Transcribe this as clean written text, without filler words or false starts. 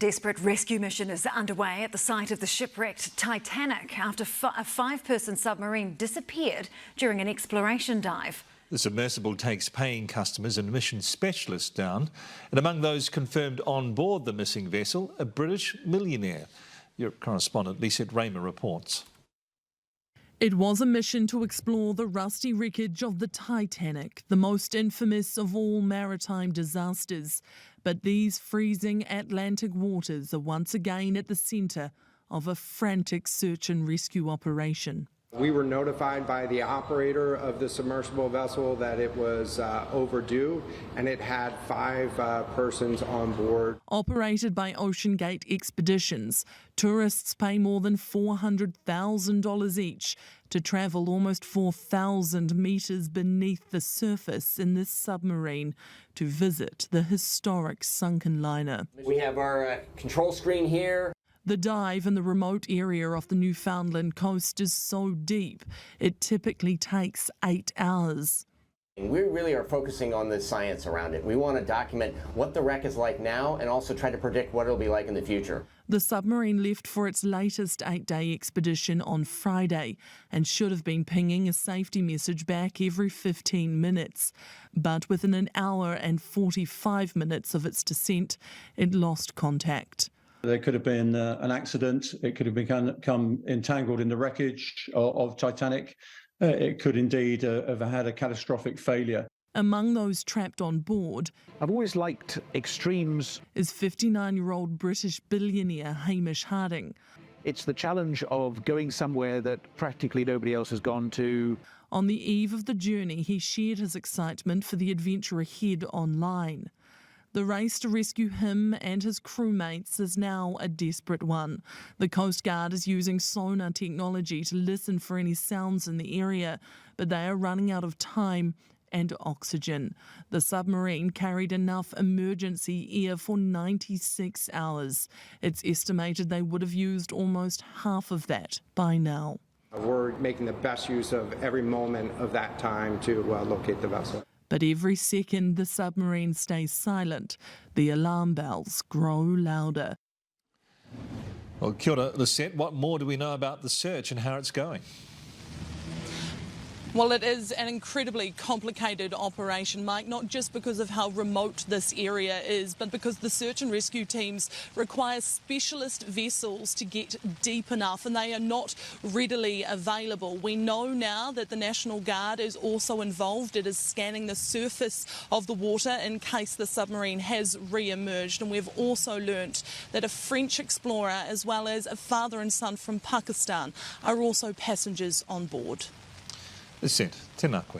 desperate rescue mission is underway at the site of the shipwrecked Titanic after a five-person submarine disappeared during an exploration dive. The Submersible takes paying customers and mission specialists down, and among those confirmed on board the missing vessel, a British millionaire. Europe correspondent Lisa Raymer reports. It was a mission to explore the rusty wreckage of the Titanic, the most infamous of all maritime disasters. But these freezing Atlantic waters are once again at the centre of a frantic search and rescue operation. We were notified by the operator of the submersible vessel that it was overdue, and it had five persons on board. Operated by Ocean Gate Expeditions, tourists pay more than $400,000 each to travel almost 4,000 metres beneath the surface in this submarine to visit the historic sunken liner. We have our control screen here. The dive in the remote area off the Newfoundland coast is so deep, it typically takes 8 hours. We really are focusing on the science around it. We want to document what the wreck is like now and also try to predict what it'll be like in the future. The submarine left for its latest 8-day expedition on Friday and should have been pinging a safety message back every 15 minutes. But within an hour and 45 minutes of its descent, it lost contact. There could have been an accident. It could have become entangled in the wreckage of Titanic. It could indeed have had a catastrophic failure. Among those trapped on board, I've always liked extremes, is 59-year-old British billionaire Hamish Harding. It's the challenge of going somewhere that practically nobody else has gone to. On the eve of the journey, he shared his excitement for the adventure ahead online. The race to rescue him and his crewmates is now a desperate one. The Coast Guard is using sonar technology to listen for any sounds in the area, but they are running out of time and oxygen. The submarine carried enough emergency air for 96 hours. It's estimated they would have used almost half of that by now. We're making the best use of every moment of that time to locate the vessel. But every second the submarine stays silent, the alarm bells grow louder. Well, kia ora, Lisette. What more do we know about the search and how it's going? Well, it is an incredibly complicated operation, Mike, not just because of how remote this area is, but because the search and rescue teams require specialist vessels to get deep enough, and they are not readily available. We know now that the National Guard is also involved. It is scanning the surface of the water in case the submarine has re-emerged. And we've also learnt that a French explorer, as well as a father and son from Pakistan, are also passengers on board. Lisette, tēnā koe.